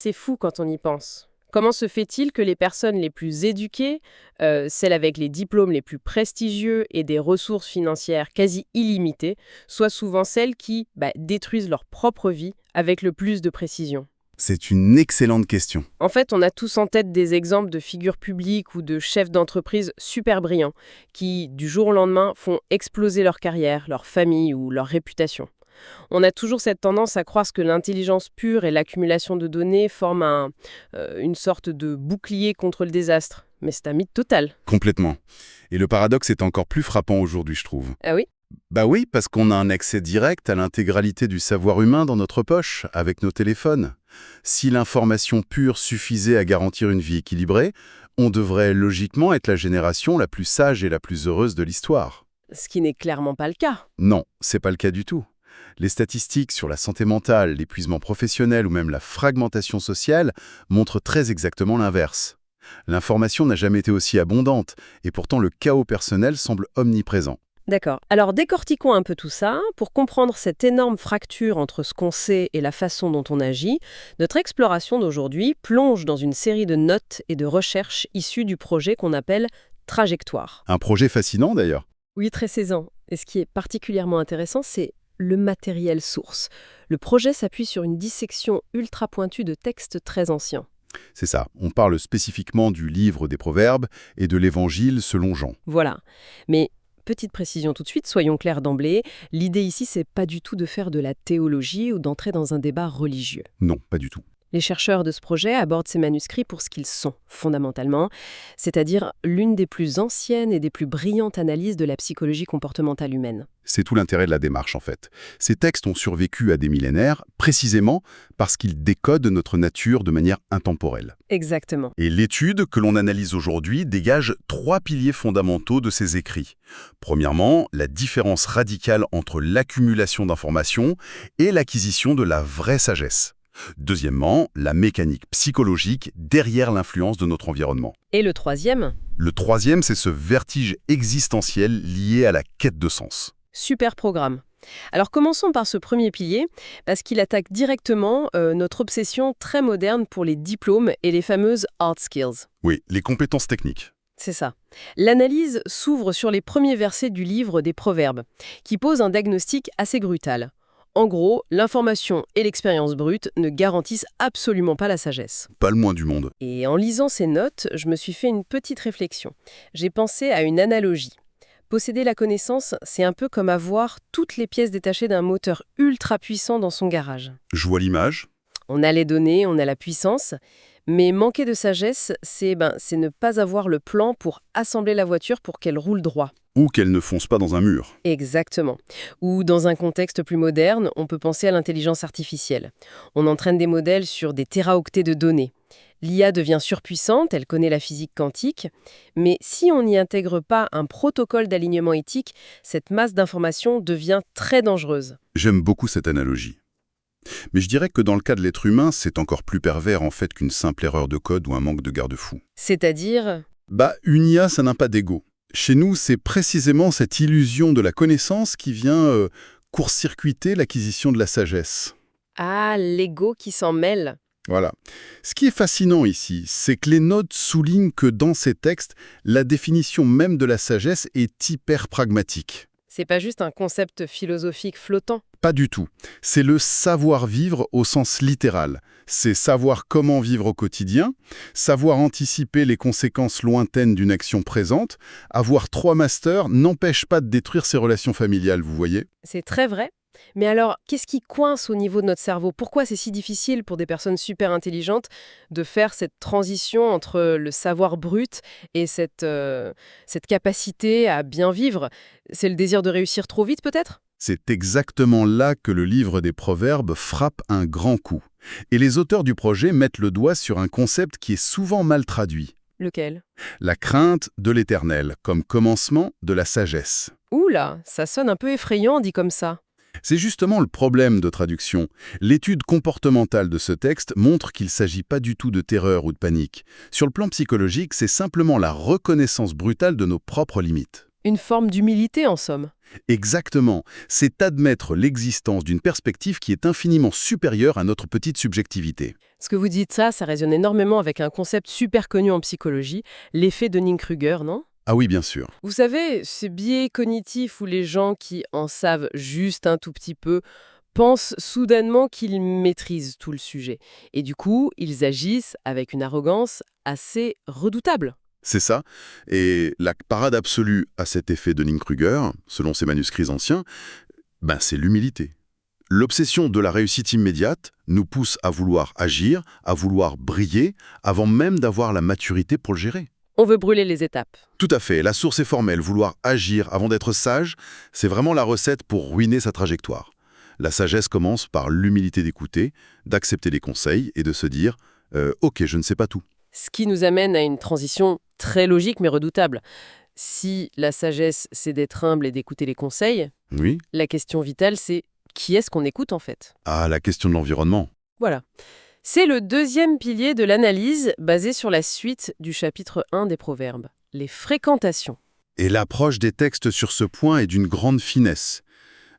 C'est fou quand on y pense. Comment se fait-il que les personnes les plus éduquées, celles avec les diplômes les plus prestigieux et des ressources financières quasi illimitées, soient souvent celles qui détruisent leur propre vie avec le plus de précision? C'est une excellente question. En fait, on a tous en tête des exemples de figures publiques ou de chefs d'entreprise super brillants qui, du jour au lendemain, font exploser leur carrière, leur famille ou leur réputation. On a toujours cette tendance à croire que l'intelligence pure et l'accumulation de données forment une sorte de bouclier contre le désastre. Mais c'est un mythe total. Complètement. Et le paradoxe est encore plus frappant aujourd'hui, je trouve. Ah oui? Bah oui, parce qu'on a un accès direct à l'intégralité du savoir humain dans notre poche, avec nos téléphones. Si l'information pure suffisait à garantir une vie équilibrée, on devrait logiquement être la génération la plus sage et la plus heureuse de l'histoire. Ce qui n'est clairement pas le cas. Non, c'est pas le cas du tout. Les statistiques sur la santé mentale, l'épuisement professionnel ou même la fragmentation sociale montrent très exactement l'inverse. L'information n'a jamais été aussi abondante, et pourtant le chaos personnel semble omniprésent. D'accord. Alors décortiquons un peu tout ça. Pour comprendre cette énorme fracture entre ce qu'on sait et la façon dont on agit, notre exploration d'aujourd'hui plonge dans une série de notes et de recherches issues du projet qu'on appelle Trajectoire. Un projet fascinant d'ailleurs. Oui, très saisant. Et ce qui est particulièrement intéressant, c'est le matériel source. Le projet s'appuie sur une dissection ultra pointue de textes très anciens. C'est ça, on parle spécifiquement du livre des Proverbes et de l'Évangile selon Jean. Voilà. Mais petite précision tout de suite, soyons clairs d'emblée, l'idée ici, c'est pas du tout de faire de la théologie ou d'entrer dans un débat religieux. Non, pas du tout. Les chercheurs de ce projet abordent ces manuscrits pour ce qu'ils sont, fondamentalement, c'est-à-dire l'une des plus anciennes et des plus brillantes analyses de la psychologie comportementale humaine. C'est tout l'intérêt de la démarche en fait. Ces textes ont survécu à des millénaires, précisément parce qu'ils décodent notre nature de manière intemporelle. Exactement. Et l'étude que l'on analyse aujourd'hui dégage 3 piliers fondamentaux de ces écrits. Premièrement, la différence radicale entre l'accumulation d'informations et l'acquisition de la vraie sagesse. Deuxièmement, la mécanique psychologique derrière l'influence de notre environnement. Et le troisième? Le troisième, c'est ce vertige existentiel lié à la quête de sens. Super programme. Alors commençons par ce premier pilier, parce qu'il attaque directement notre obsession très moderne pour les diplômes et les fameuses hard skills. Oui, les compétences techniques. C'est ça. L'analyse s'ouvre sur les premiers versets du livre des Proverbes, qui pose un diagnostic assez brutal. En gros, l'information et l'expérience brute ne garantissent absolument pas la sagesse. Pas le moins du monde. Et en lisant ces notes, je me suis fait une petite réflexion. J'ai pensé à une analogie. Posséder la connaissance, c'est un peu comme avoir toutes les pièces détachées d'un moteur ultra puissant dans son garage. Je vois l'image. On a les données, on a la puissance, mais manquer de sagesse, c'est ne pas avoir le plan pour assembler la voiture pour qu'elle roule droit. Ou qu'elle ne fonce pas dans un mur. Exactement. Ou dans un contexte plus moderne, on peut penser à l'intelligence artificielle. On entraîne des modèles sur des téraoctets de données. L'IA devient surpuissante, elle connaît la physique quantique, mais si on n'y intègre pas un protocole d'alignement éthique, cette masse d'informations devient très dangereuse. J'aime beaucoup cette analogie. Mais je dirais que dans le cas de l'être humain, c'est encore plus pervers en fait qu'une simple erreur de code ou un manque de garde-fou. C'est-à-dire... Une IA, ça n'a pas d'ego. Chez nous, c'est précisément cette illusion de la connaissance qui vient court-circuiter l'acquisition de la sagesse. Ah, l'ego qui s'en mêle. Voilà. Ce qui est fascinant ici, c'est que les notes soulignent que dans ces textes, la définition même de la sagesse est hyper pragmatique. C'est pas juste un concept philosophique flottant. Pas du tout. C'est le savoir-vivre au sens littéral. C'est savoir comment vivre au quotidien, savoir anticiper les conséquences lointaines d'une action présente. Avoir 3 masters n'empêche pas de détruire ses relations familiales, vous voyez? C'est très vrai. Mais alors, qu'est-ce qui coince au niveau de notre cerveau? Pourquoi c'est si difficile pour des personnes super intelligentes de faire cette transition entre le savoir brut et cette capacité à bien vivre? C'est le désir de réussir trop vite, peut-être? C'est exactement là que le livre des Proverbes frappe un grand coup. Et les auteurs du projet mettent le doigt sur un concept qui est souvent mal traduit. Lequel? La crainte de l'éternel, comme commencement de la sagesse. Ouh là, ça sonne un peu effrayant dit comme ça. C'est justement le problème de traduction. L'étude comportementale de ce texte montre qu'il ne s'agit pas du tout de terreur ou de panique. Sur le plan psychologique, c'est simplement la reconnaissance brutale de nos propres limites. Une forme d'humilité, en somme. Exactement, c'est admettre l'existence d'une perspective qui est infiniment supérieure à notre petite subjectivité. Ce que vous dites ça résonne énormément avec un concept super connu en psychologie, l'effet Dunning-Kruger, non? Ah oui, bien sûr. Vous savez, ces biais cognitifs où les gens qui en savent juste un tout petit peu pensent soudainement qu'ils maîtrisent tout le sujet. Et du coup, ils agissent avec une arrogance assez redoutable. C'est ça. Et la parade absolue à cet effet de Dunning-Kruger, selon ces manuscrits anciens, c'est l'humilité. L'obsession de la réussite immédiate nous pousse à vouloir agir, à vouloir briller, avant même d'avoir la maturité pour le gérer. On veut brûler les étapes. Tout à fait, la source est formelle, vouloir agir avant d'être sage, c'est vraiment la recette pour ruiner sa trajectoire. La sagesse commence par l'humilité d'écouter, d'accepter les conseils et de se dire Ok, je ne sais pas tout. Ce qui nous amène à une transition très logique mais redoutable. Si la sagesse, c'est d'être humble et d'écouter les conseils, Oui. la question vitale, c'est qui est-ce qu'on écoute en fait? Ah, la question de l'environnement. Voilà. C'est le deuxième pilier de l'analyse basé sur la suite du chapitre 1 des Proverbes, les fréquentations. Et l'approche des textes sur ce point est d'une grande finesse.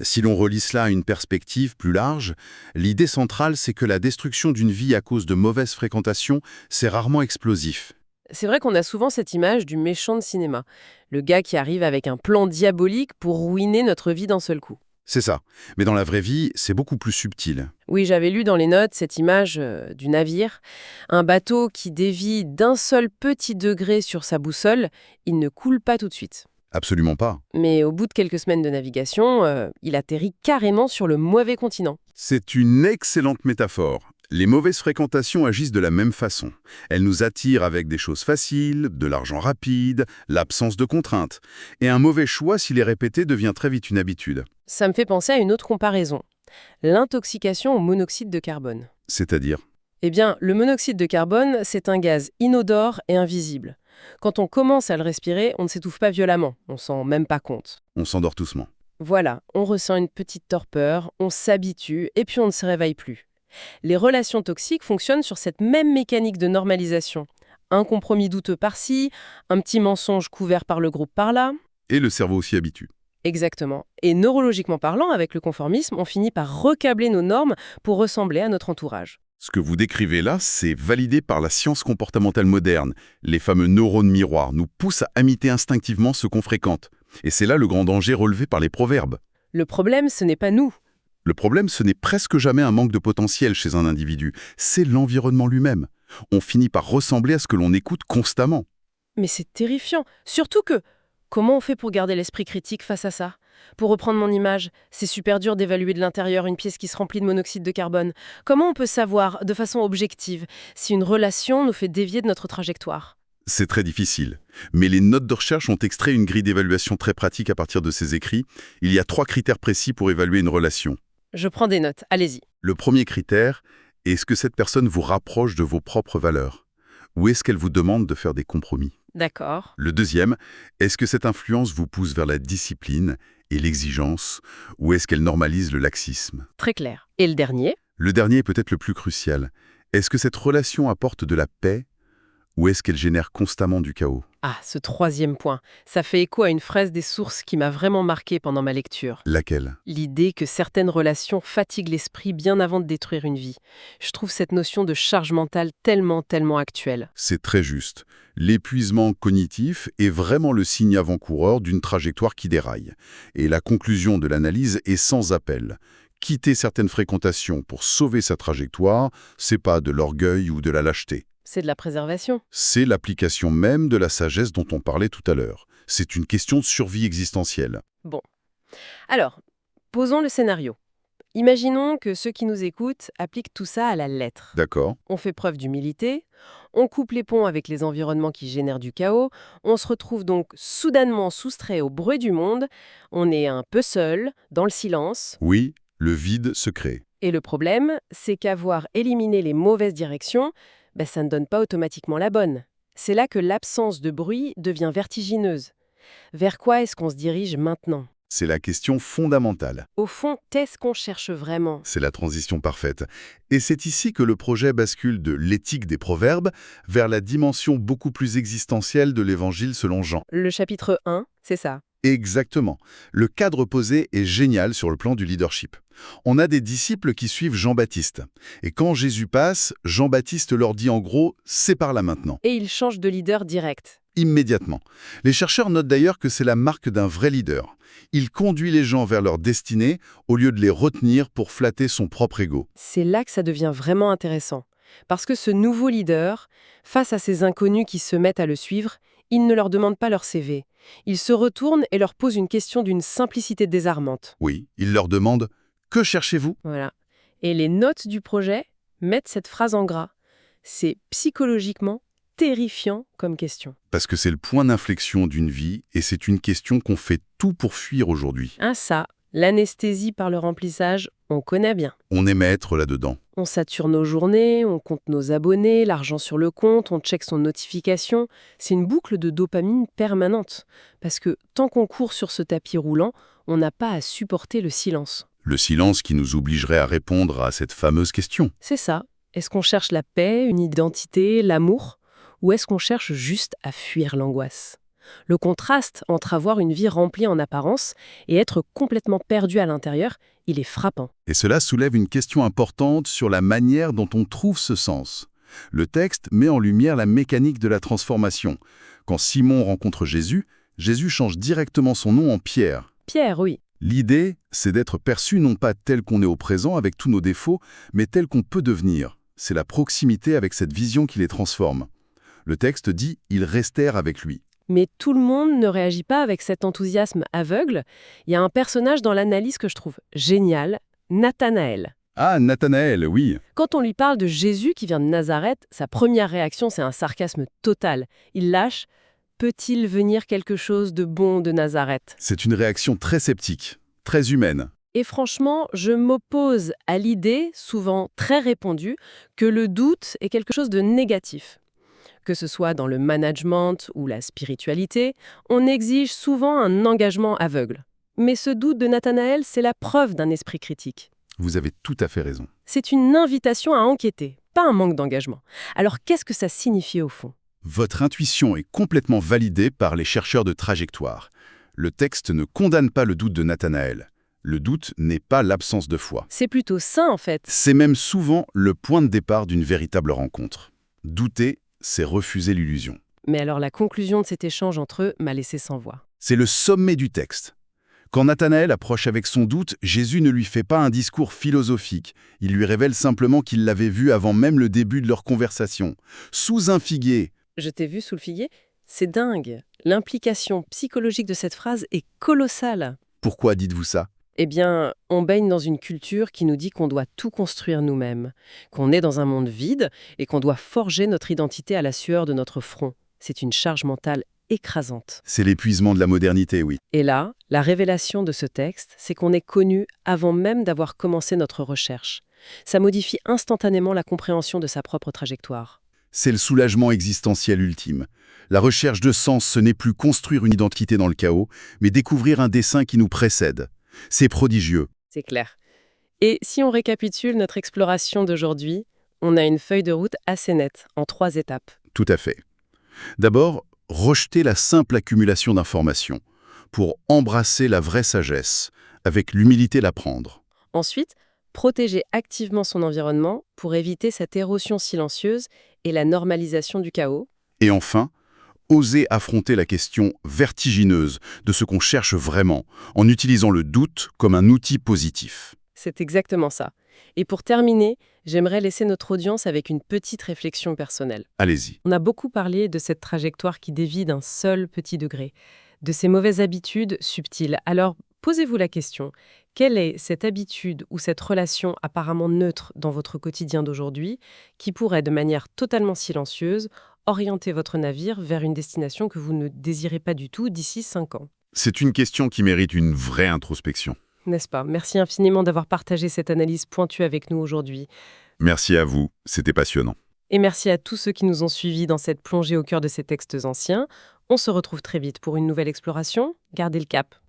Si l'on relie cela à une perspective plus large, l'idée centrale, c'est que la destruction d'une vie à cause de mauvaises fréquentations, c'est rarement explosif. C'est vrai qu'on a souvent cette image du méchant de cinéma, le gars qui arrive avec un plan diabolique pour ruiner notre vie d'un seul coup. C'est ça. Mais dans la vraie vie, c'est beaucoup plus subtil. Oui, j'avais lu dans les notes cette image du navire, un bateau qui dévie d'un seul petit degré sur sa boussole, il ne coule pas tout de suite. Absolument pas. Mais au bout de quelques semaines de navigation, il atterrit carrément sur le mauvais continent. C'est une excellente métaphore. Les mauvaises fréquentations agissent de la même façon. Elles nous attirent avec des choses faciles, de l'argent rapide, l'absence de contraintes. Et un mauvais choix, s'il est répété, devient très vite une habitude. Ça me fait penser à une autre comparaison, l'intoxication au monoxyde de carbone. C'est-à-dire, Eh bien, le monoxyde de carbone, c'est un gaz inodore et invisible. Quand on commence à le respirer, on ne s'étouffe pas violemment, on s'en rend même pas compte. on s'endort doucement. Voilà, on ressent une petite torpeur, on s'habitue et puis on ne se réveille plus. Les relations toxiques fonctionnent sur cette même mécanique de normalisation. Un compromis douteux par-ci, un petit mensonge couvert par le groupe par-là. Et le cerveau s'y habitue. Exactement. Et neurologiquement parlant, avec le conformisme, on finit par recabler nos normes pour ressembler à notre entourage. Ce que vous décrivez là, c'est validé par la science comportementale moderne. Les fameux neurones miroirs nous poussent à imiter instinctivement ce qu'on fréquente. Et c'est là le grand danger relevé par les proverbes. Le problème, ce n'est pas nous. Le problème, ce n'est presque jamais un manque de potentiel chez un individu, c'est l'environnement lui-même. On finit par ressembler à ce que l'on écoute constamment. Mais c'est terrifiant. Surtout que, comment on fait pour garder l'esprit critique face à ça? Pour reprendre mon image, c'est super dur d'évaluer de l'intérieur une pièce qui se remplit de monoxyde de carbone. Comment on peut savoir, de façon objective, si une relation nous fait dévier de notre trajectoire? C'est très difficile. Mais les notes de recherche ont extrait une grille d'évaluation très pratique à partir de ces écrits. Il y a 3 critères précis pour évaluer une relation. Je prends des notes, allez-y. Le premier critère, est-ce que cette personne vous rapproche de vos propres valeurs? Ou est-ce qu'elle vous demande de faire des compromis? D'accord. Le deuxième, est-ce que cette influence vous pousse vers la discipline et l'exigence, ou est-ce qu'elle normalise le laxisme? Très clair. Et le dernier? Le dernier est peut-être le plus crucial. Est-ce que cette relation apporte de la paix, ou est-ce qu'elle génère constamment du chaos? Ah, ce troisième point. Ça fait écho à une phrase des sources qui m'a vraiment marquée pendant ma lecture. Laquelle? L'idée que certaines relations fatiguent l'esprit bien avant de détruire une vie. Je trouve cette notion de charge mentale tellement actuelle. C'est très juste. L'épuisement cognitif est vraiment le signe avant-coureur d'une trajectoire qui déraille. Et la conclusion de l'analyse est sans appel. Quitter certaines fréquentations pour sauver sa trajectoire, c'est pas de l'orgueil ou de la lâcheté. C'est de la préservation. C'est l'application même de la sagesse dont on parlait tout à l'heure. C'est une question de survie existentielle. Bon. Alors, posons le scénario. Imaginons que ceux qui nous écoutent appliquent tout ça à la lettre. D'accord? On fait preuve d'humilité, on coupe les ponts avec les environnements qui génèrent du chaos, on se retrouve donc soudainement soustrait au bruit du monde, on est un peu seul, dans le silence. Oui, le vide se crée. Et le problème, c'est qu'avoir éliminé les mauvaises directions, ça ne donne pas automatiquement la bonne. C'est là que l'absence de bruit devient vertigineuse. Vers quoi est-ce qu'on se dirige maintenant? C'est la question fondamentale. Au fond, qu'est-ce qu'on cherche vraiment? C'est la transition parfaite. Et c'est ici que le projet bascule de l'éthique des proverbes vers la dimension beaucoup plus existentielle de l'Évangile selon Jean. Le chapitre 1, c'est ça. Exactement. Le cadre posé est génial sur le plan du leadership. On a des disciples qui suivent Jean-Baptiste. Et quand Jésus passe, Jean-Baptiste leur dit en gros « c'est par là maintenant ». Et il change de leader direct. Immédiatement. Les chercheurs notent d'ailleurs que c'est la marque d'un vrai leader. Il conduit les gens vers leur destinée au lieu de les retenir pour flatter son propre ego. C'est là que ça devient vraiment intéressant. Parce que ce nouveau leader, face à ces inconnus qui se mettent à le suivre, il ne leur demande pas leur CV. Il se retourne et leur pose une question d'une simplicité désarmante. Oui, il leur demande « que cherchez-vous » Voilà. Et les notes du projet mettent cette phrase en gras. C'est psychologiquement terrifiant comme question. Parce que c'est le point d'inflexion d'une vie et c'est une question qu'on fait tout pour fuir aujourd'hui. Ah ça, l'anesthésie par le remplissage, on connaît bien. On est maître là-dedans. On sature nos journées, on compte nos abonnés, l'argent sur le compte, on check son notification. C'est une boucle de dopamine permanente. Parce que tant qu'on court sur ce tapis roulant, on n'a pas à supporter le silence. Le silence qui nous obligerait à répondre à cette fameuse question. C'est ça. Est-ce qu'on cherche la paix, une identité, l'amour? Ou est-ce qu'on cherche juste à fuir l'angoisse? Le contraste entre avoir une vie remplie en apparence et être complètement perdu à l'intérieur, il est frappant. Et cela soulève une question importante sur la manière dont on trouve ce sens. Le texte met en lumière la mécanique de la transformation. Quand Simon rencontre Jésus, Jésus change directement son nom en Pierre. Pierre, oui. L'idée, c'est d'être perçu non pas tel qu'on est au présent avec tous nos défauts, mais tel qu'on peut devenir. C'est la proximité avec cette vision qui les transforme. Le texte dit « ils restèrent avec lui ». Mais tout le monde ne réagit pas avec cet enthousiasme aveugle. Il y a un personnage dans l'analyse que je trouve génial, Nathanaël. Ah, Nathanaël, oui. Quand on lui parle de Jésus qui vient de Nazareth, sa première réaction, c'est un sarcasme total. Il lâche « Peut-il venir quelque chose de bon de Nazareth ?» C'est une réaction très sceptique, très humaine. Et franchement, je m'oppose à l'idée, souvent très répandue, que le doute est quelque chose de négatif. Que ce soit dans le management ou la spiritualité, on exige souvent un engagement aveugle. Mais ce doute de Nathanaël, c'est la preuve d'un esprit critique. Vous avez tout à fait raison. C'est une invitation à enquêter, pas un manque d'engagement. Alors qu'est-ce que ça signifie au fond? Votre intuition est complètement validée par les chercheurs de trajectoire. Le texte ne condamne pas le doute de Nathanaël. Le doute n'est pas l'absence de foi. C'est plutôt sain en fait. C'est même souvent le point de départ d'une véritable rencontre. Douter, c'est refuser l'illusion. Mais alors la conclusion de cet échange entre eux m'a laissé sans voix. C'est le sommet du texte. Quand Nathanaël approche avec son doute, Jésus ne lui fait pas un discours philosophique. Il lui révèle simplement qu'il l'avait vu avant même le début de leur conversation. Sous un figuier. Je t'ai vu sous le figuier? C'est dingue. L'implication psychologique de cette phrase est colossale. Pourquoi dites-vous ça? Eh bien, on baigne dans une culture qui nous dit qu'on doit tout construire nous-mêmes, qu'on est dans un monde vide et qu'on doit forger notre identité à la sueur de notre front. C'est une charge mentale écrasante. C'est l'épuisement de la modernité, oui. Et là, la révélation de ce texte, c'est qu'on est connu avant même d'avoir commencé notre recherche. Ça modifie instantanément la compréhension de sa propre trajectoire. C'est le soulagement existentiel ultime. La recherche de sens, ce n'est plus construire une identité dans le chaos, mais découvrir un dessein qui nous précède. C'est prodigieux. C'est clair. Et si on récapitule notre exploration d'aujourd'hui, on a une feuille de route assez nette, en 3 étapes. Tout à fait. D'abord, rejeter la simple accumulation d'informations pour embrasser la vraie sagesse, avec l'humilité l'apprendre. Ensuite, protéger activement son environnement pour éviter cette érosion silencieuse et la normalisation du chaos. Et enfin, oser affronter la question vertigineuse de ce qu'on cherche vraiment, en utilisant le doute comme un outil positif. C'est exactement ça. Et pour terminer, j'aimerais laisser notre audience avec une petite réflexion personnelle. Allez-y. On a beaucoup parlé de cette trajectoire qui dévie d'un seul petit degré, de ces mauvaises habitudes subtiles. Alors, posez-vous la question, quelle est cette habitude ou cette relation apparemment neutre dans votre quotidien d'aujourd'hui qui pourrait, de manière totalement silencieuse, orienter votre navire vers une destination que vous ne désirez pas du tout d'ici 5 ans? C'est une question qui mérite une vraie introspection. N'est-ce pas? Merci infiniment d'avoir partagé cette analyse pointue avec nous aujourd'hui. Merci à vous, c'était passionnant. Et merci à tous ceux qui nous ont suivis dans cette plongée au cœur de ces textes anciens. On se retrouve très vite pour une nouvelle exploration. Gardez le cap.